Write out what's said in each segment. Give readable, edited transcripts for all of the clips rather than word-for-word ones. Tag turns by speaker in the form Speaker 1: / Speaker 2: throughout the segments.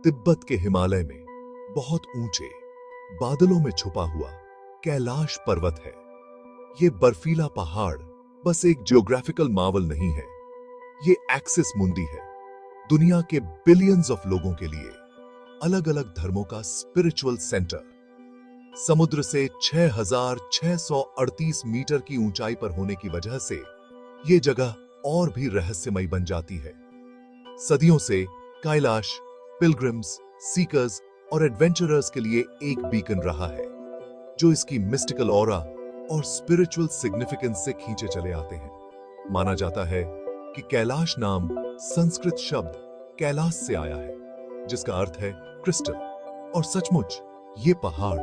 Speaker 1: तिब्बत के हिमालय में बहुत ऊंचे बादलों में छुपा हुआ कैलाश पर्वत है। ये बर्फीला पहाड़ बस एक जियोग्राफिकल मार्वल नहीं है, ये एक्सिस मुंडी है, दुनिया के बिलियंस ऑफ लोगों के लिए अलग अलग धर्मों का स्पिरिचुअल सेंटर। समुद्र से 6,638 मीटर की ऊंचाई पर होने की वजह से ये जगह और भी रहस्यमयी बन जाती है। सदियों से कैलाश पिलग्रिम्स, सीकर्स और एडवेंचरर्स के लिए एक बीकन रहा है, जो इसकी मिस्टिकल ऑरा और स्पिरिचुअल सिग्निफिकेंस से खींचे चले आते हैं। माना जाता है कि कैलाश नाम संस्कृत शब्द कैलाश से आया है, जिसका अर्थ है क्रिस्टल। और सचमुच ये पहाड़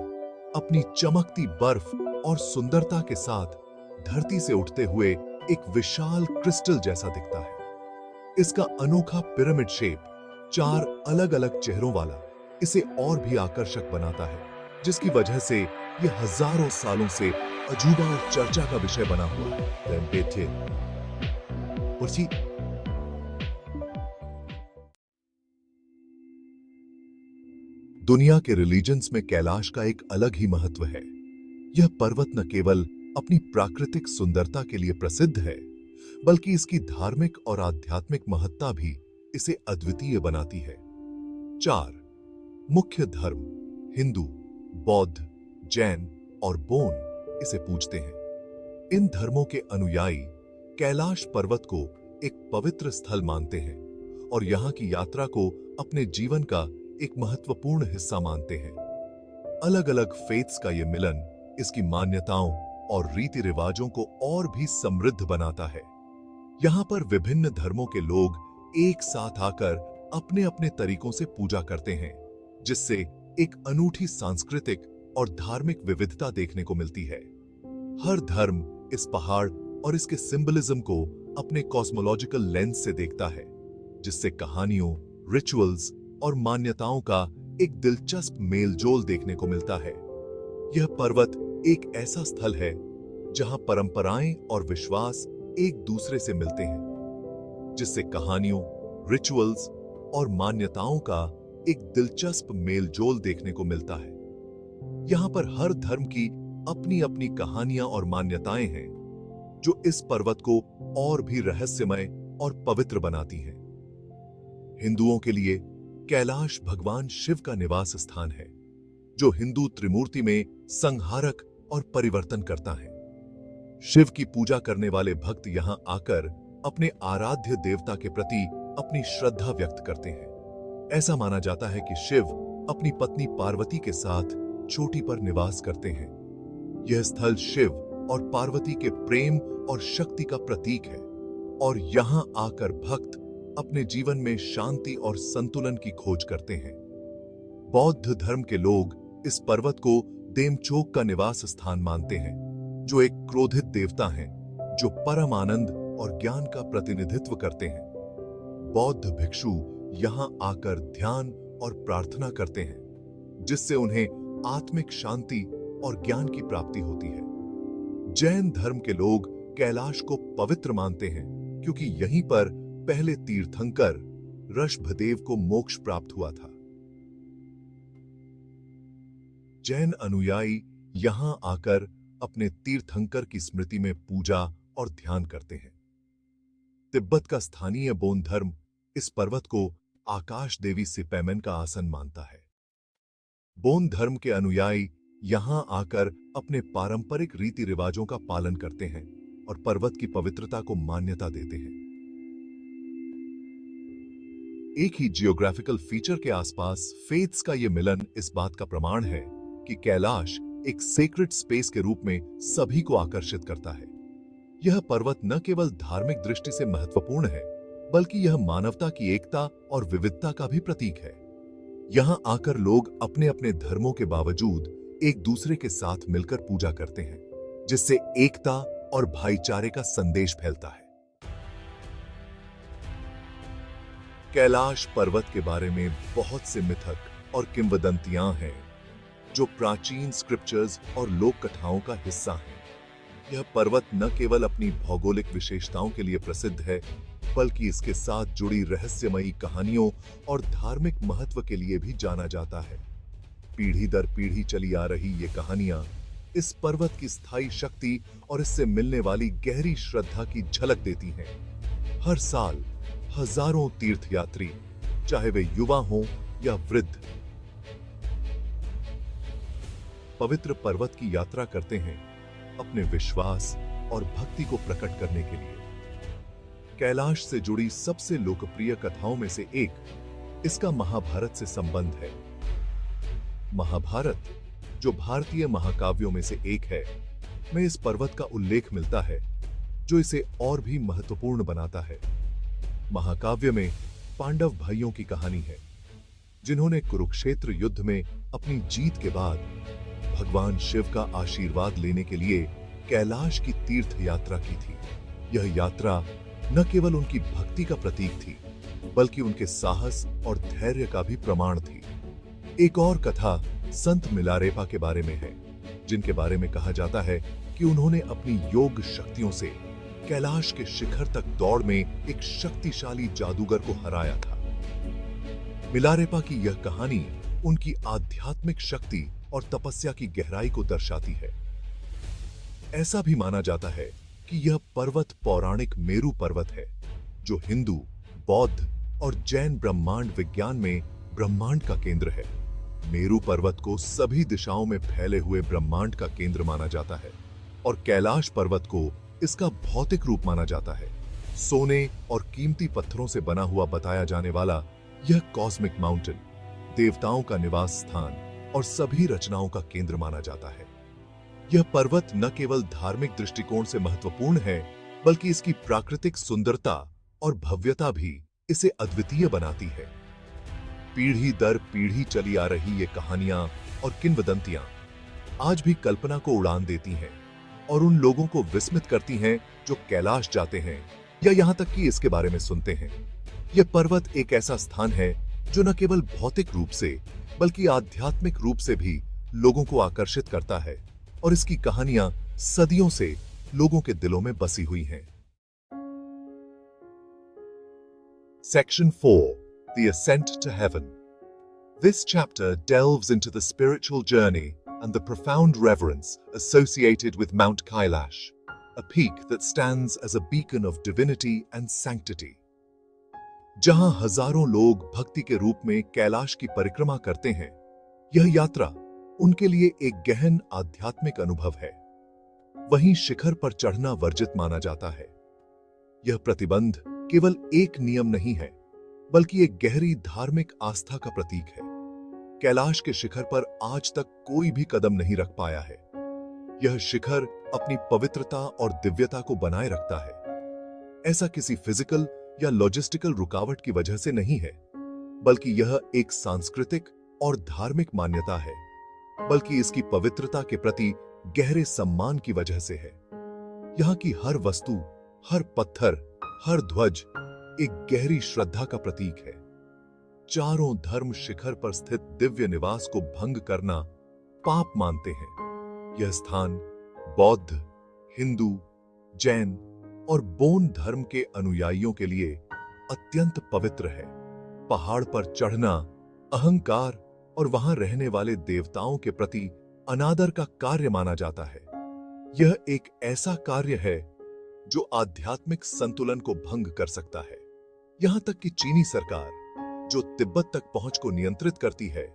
Speaker 1: अपनी चमकती बर्फ और सुंदरता के साथ धरती से उठते हुए एक विशाल क्रिस्टल जैसा दिखता है। इसका अनोखा पिरामिड शेप 4 अलग अलग चेहरों वाला इसे और भी आकर्षक बनाता है, जिसकी वजह से यह हजारों सालों से अजूबा और चर्चा का विषय बना हुआ है। दुनिया के रिलीजन्स में कैलाश का एक अलग ही महत्व है। यह पर्वत न केवल अपनी प्राकृतिक सुंदरता के लिए प्रसिद्ध है, बल्कि इसकी धार्मिक और आध्यात्मिक महत्ता भी इसे अद्वितीय बनाती है। 4 मुख्य धर्म हिंदू, बौद्ध, जैन और बोन इसे पूजते हैं। इन धर्मों के अनुयायी कैलाश पर्वत को एक पवित्र स्थल मानते हैं और यहाँ की यात्रा को अपने जीवन का एक महत्वपूर्ण हिस्सा मानते हैं। अलग अलग फेथ्स का यह मिलन इसकी मान्यताओं और रीति रिवाजों को और भी समृद्ध बनाता है। यहाँ पर विभिन्न धर्मों के लोग एक साथ आकर अपने अपने तरीकों से पूजा करते हैं, जिससे एक अनूठी सांस्कृतिक और धार्मिक विविधता देखने को मिलती है। हर धर्म इस पहाड़ और इसके सिंबलिज्म को अपने कॉस्मोलॉजिकल लेंस से देखता है, जिससे कहानियों, रिचुअल्स और मान्यताओं का एक दिलचस्प मेलजोल देखने को मिलता है। यह पर्वत एक ऐसा स्थल है जहां परंपराएं और विश्वास एक दूसरे से मिलते हैं, जिससे कहानियों, रिचुअल्स और मान्यताओं का एक दिलचस्प मेलजोल देखने को मिलता है। यहां पर हर धर्म की अपनी अपनी कहानियां और मान्यताएं हैं, जो इस पर्वत को और भी रहस्यमय और पवित्र बनाती हैं। हिंदुओं के लिए कैलाश भगवान शिव का निवास स्थान है, जो हिंदू त्रिमूर्ति में संहारक और परिवर्तन करता है। शिव की पूजा करने वाले भक्त यहां आकर अपने आराध्य देवता के प्रति अपनी श्रद्धा व्यक्त करते हैं। ऐसा माना जाता है कि शिव अपनी पत्नी पार्वती के साथ चोटी पर निवास करते हैं। यह स्थल शिव और पार्वती के प्रेम और शक्ति का प्रतीक है और यहां आकर भक्त अपने जीवन में शांति और संतुलन की खोज करते हैं। बौद्ध धर्म के लोग इस पर्वत को देमचोक का निवास स्थान मानते हैं, जो एक क्रोधित देवता हैं, जो परम आनंद और ज्ञान का प्रतिनिधित्व करते हैं। बौद्ध भिक्षु यहां आकर ध्यान और प्रार्थना करते हैं, जिससे उन्हें आत्मिक शांति और ज्ञान की प्राप्ति होती है। जैन धर्म के लोग कैलाश को पवित्र मानते हैं, क्योंकि यहीं पर पहले तीर्थंकर ऋषभदेव को मोक्ष प्राप्त हुआ था। जैन अनुयायी यहां आकर अपने तीर्थंकर की स्मृति में पूजा और ध्यान करते हैं। तिब्बत का स्थानीय बोन धर्म इस पर्वत को आकाश देवी सिपैमेन का आसन मानता है। बोन धर्म के अनुयायी यहां आकर अपने पारंपरिक रीति रिवाजों का पालन करते हैं और पर्वत की पवित्रता को मान्यता देते हैं। एक ही जियोग्राफिकल फीचर के आसपास फेथ्स का यह मिलन इस बात का प्रमाण है कि कैलाश एक सेक्रेड स्पेस के रूप में सभी को आकर्षित करता है। यह पर्वत न केवल धार्मिक दृष्टि से महत्वपूर्ण है, बल्कि यह मानवता की एकता और विविधता का भी प्रतीक है। यहां आकर लोग अपने अपने धर्मों के बावजूद एक दूसरे के साथ मिलकर पूजा करते हैं, जिससे एकता और भाईचारे का संदेश फैलता है। कैलाश पर्वत के बारे में बहुत से मिथक और किंवदंतियां हैं, जो प्राचीन स्क्रिप्चर्स और लोक कथाओं का हिस्सा हैं। यह पर्वत न केवल अपनी भौगोलिक विशेषताओं के लिए प्रसिद्ध है, बल्कि इसके साथ जुड़ी रहस्यमयी कहानियों और धार्मिक महत्व के लिए भी जाना जाता है। पीढ़ी दर पीढ़ी चली आ रही ये कहानियां इस पर्वत की स्थायी शक्ति और इससे मिलने वाली गहरी श्रद्धा की झलक देती हैं। हर साल हजारों तीर्थयात्री, चाहे वे युवा हों या वृद्ध, पवित्र पर्वत की यात्रा करते हैं अपने विश्वास और भक्ति को प्रकट करने के लिए। कैलाश से जुड़ी सबसे लोकप्रिय कथाओं में से एक इसका महाभारत से संबंध है। महाभारत, जो भारतीय महाकाव्यों में से एक है, में इस पर्वत का उल्लेख मिलता है, जो इसे और भी महत्वपूर्ण बनाता है। महाकाव्य में पांडव भाइयों की कहानी है, जिन्होंने कुरुक्षेत्र युद्ध में अपनी जीत के बाद भगवान शिव का आशीर्वाद लेने के लिए कैलाश की तीर्थ यात्रा की थी। यह यात्रा न केवल उनकी भक्ति का प्रतीक थी, बल्कि उनके साहस और धैर्य का भी प्रमाण थी। एक और कथा संत मिलारेपा के बारे में है, जिनके बारे में कहा जाता है कि उन्होंने अपनी योग शक्तियों से कैलाश के शिखर तक दौड़ में एक शक्तिशाली जादूगर को हराया था। मिलारेपा की यह कहानी उनकी आध्यात्मिक शक्ति और तपस्या की गहराई को दर्शाती है। ऐसा भी माना जाता है कि यह पर्वत पौराणिक मेरु पर्वत है, जो हिंदू, बौद्ध और जैन ब्रह्मांड विज्ञान में ब्रह्मांड का केंद्र है। मेरु पर्वत को सभी दिशाओं में फैले हुए ब्रह्मांड का केंद्र माना जाता है और कैलाश पर्वत को इसका भौतिक रूप माना जाता है। सोने और कीमती पत्थरों से बना हुआ बताया जाने वाला यह कॉस्मिक माउंटेन देवताओं का निवास स्थान और सभी रचनाओं का केंद्र माना जाता है। यह पर्वत न केवल धार्मिक दृष्टिकोण से महत्वपूर्ण है, बल्कि इसकी प्राकृतिक सुंदरता और भव्यता भी इसे अद्वितीय बनाती है। पीढ़ी दर पीढ़ी चली आ रही ये कहानियां और किंवदंतियां आज भी कल्पना को उड़ान देती हैं और उन लोगों को विस्मित करती हैं जो कैलाश जाते हैं या यहां तक कि इसके बारे में सुनते हैं। यह पर्वत एक ऐसा स्थान है जो न केवल भौतिक रूप से, बल्कि आध्यात्मिक रूप से भी लोगों को आकर्षित करता है और इसकी कहानियां सदियों से लोगों के दिलों में बसी हुई हैं। Section 4: The Ascent to Heaven. This chapter delves into the spiritual journey and the profound reverence associated with Mount Kailash, a peak that stands as a beacon of divinity and sanctity. जहां हजारों लोग भक्ति के रूप में कैलाश की परिक्रमा करते हैं, यह यात्रा उनके लिए एक गहन आध्यात्मिक अनुभव है। वहीं शिखर पर चढ़ना वर्जित माना जाता है। यह प्रतिबंध केवल एक नियम नहीं है, बल्कि एक गहरी धार्मिक आस्था का प्रतीक है। कैलाश के शिखर पर आज तक कोई भी कदम नहीं रख पाया है। यह शिखर अपनी पवित्रता और दिव्यता को बनाए रखता है। ऐसा किसी फिजिकल या लॉजिस्टिकल रुकावट की वजह से नहीं है, बल्कि यह एक सांस्कृतिक और धार्मिक मान्यता है, बल्कि इसकी पवित्रता के प्रति गहरे सम्मान की वजह से है। यहाँ की हर वस्तु, हर पत्थर, हर ध्वज एक गहरी श्रद्धा का प्रतीक है। चारों धर्म शिखर पर स्थित दिव्य निवास को भंग करना पाप मानते हैं। यह स्थान बौद्ध, हिंदू, जैन और बोन धर्म के अनुयायियों के लिए अत्यंत पवित्र है। पहाड़ पर चढ़ना अहंकार और वहां रहने वाले देवताओं के प्रति अनादर का कार्य माना जाता है। यह एक ऐसा कार्य है जो आध्यात्मिक संतुलन को भंग कर सकता है। यहां तक कि चीनी सरकार, जो तिब्बत तक पहुंच को नियंत्रित करती है,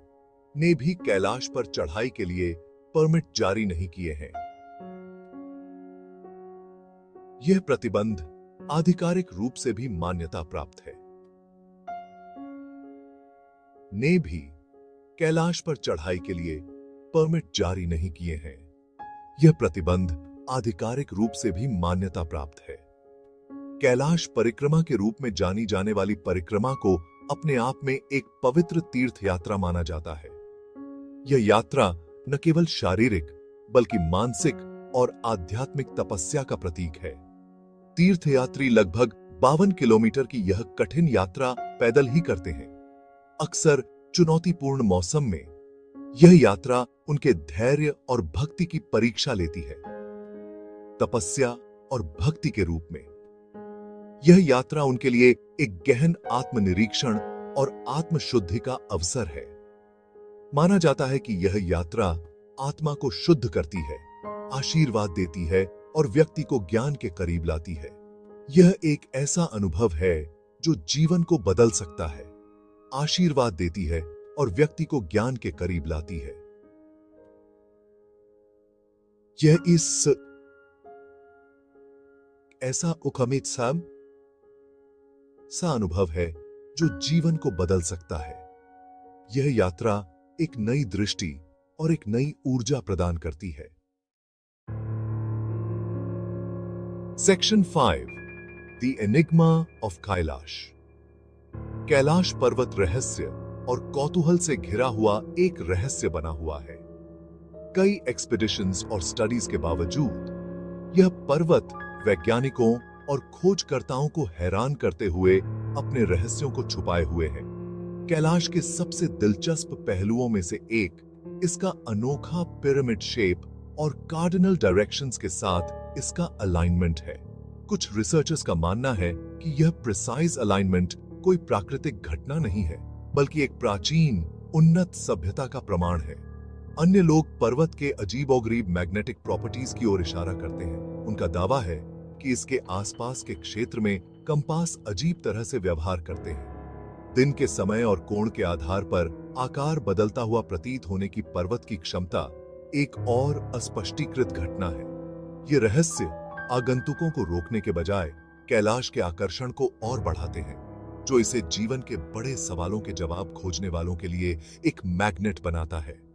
Speaker 1: ने भी कैलाश पर चढ़ाई के लिए परमिट जारी नहीं किए हैं। यह प्रतिबंध आधिकारिक रूप से भी मान्यता प्राप्त है। ने भी कैलाश पर चढ़ाई के लिए परमिट जारी नहीं किए हैं। यह प्रतिबंध आधिकारिक रूप से भी मान्यता प्राप्त है। कैलाश परिक्रमा के रूप में जानी जाने वाली परिक्रमा को अपने आप में एक पवित्र तीर्थ यात्रा माना जाता है। यह यात्रा न केवल शारीरिक, बल्कि मानसिक और आध्यात्मिक तपस्या का प्रतीक है। तीर्थयात्री लगभग 52 किलोमीटर की यह कठिन यात्रा पैदल ही करते हैं। अक्सर चुनौतीपूर्ण मौसम में यह यात्रा उनके धैर्य और भक्ति की परीक्षा लेती है। तपस्या और भक्ति के रूप में यह यात्रा उनके लिए एक गहन आत्मनिरीक्षण और आत्मशुद्धि का अवसर है। माना जाता है कि यह यात्रा आत्मा को शुद्ध करती है, आशीर्वाद देती है और व्यक्ति को ज्ञान के करीब लाती है। यह एक ऐसा अनुभव है जो जीवन को बदल सकता है, आशीर्वाद देती है और व्यक्ति को ज्ञान के करीब लाती है। यह इस ऐसा उखमित सा अनुभव है जो जीवन को बदल सकता है। यह यात्रा एक नई दृष्टि और एक नई ऊर्जा प्रदान करती है। Section 5, the enigma of Kailash. Kailash पर्वत रहस्य और कौतूहल से घिरा हुआ एक रहस्य बना हुआ है। कई एक्सपीडिशंस और स्टडीज के बावजूद यह पर्वत वैज्ञानिकों और खोजकर्ताओं को हैरान करते हुए अपने रहस्यों को छुपाए हुए है। कैलाश के सबसे दिलचस्प पहलुओं में से एक इसका अनोखा पिरामिड शेप और कार्डिनल डायरेक्शंस के साथ इसका अलाइनमेंट है। कुछ रिसर्चर्स का मानना है कि यह प्रिसाइज अलाइनमेंट कोई प्राकृतिक घटना नहीं है, बल्कि एक प्राचीन उन्नत सभ्यता का प्रमाण है। अन्य लोग पर्वत के अजीबोगरीब मैग्नेटिक प्रॉपर्टीज की ओर इशारा करते हैं। उनका दावा है कि इसके आसपास के क्षेत्र में कंपास अजीब तरह से व्यवहार करते हैं। दिन के समय और कोण के आधार पर आकार बदलता हुआ प्रतीत होने की पर्वत की क्षमता एक और अस्पष्टीकृत घटना है। ये रहस्य आगंतुकों को रोकने के बजाय कैलाश के आकर्षण को और बढ़ाते हैं, जो इसे जीवन के बड़े सवालों के जवाब खोजने वालों के लिए एक मैग्नेट बनाता है।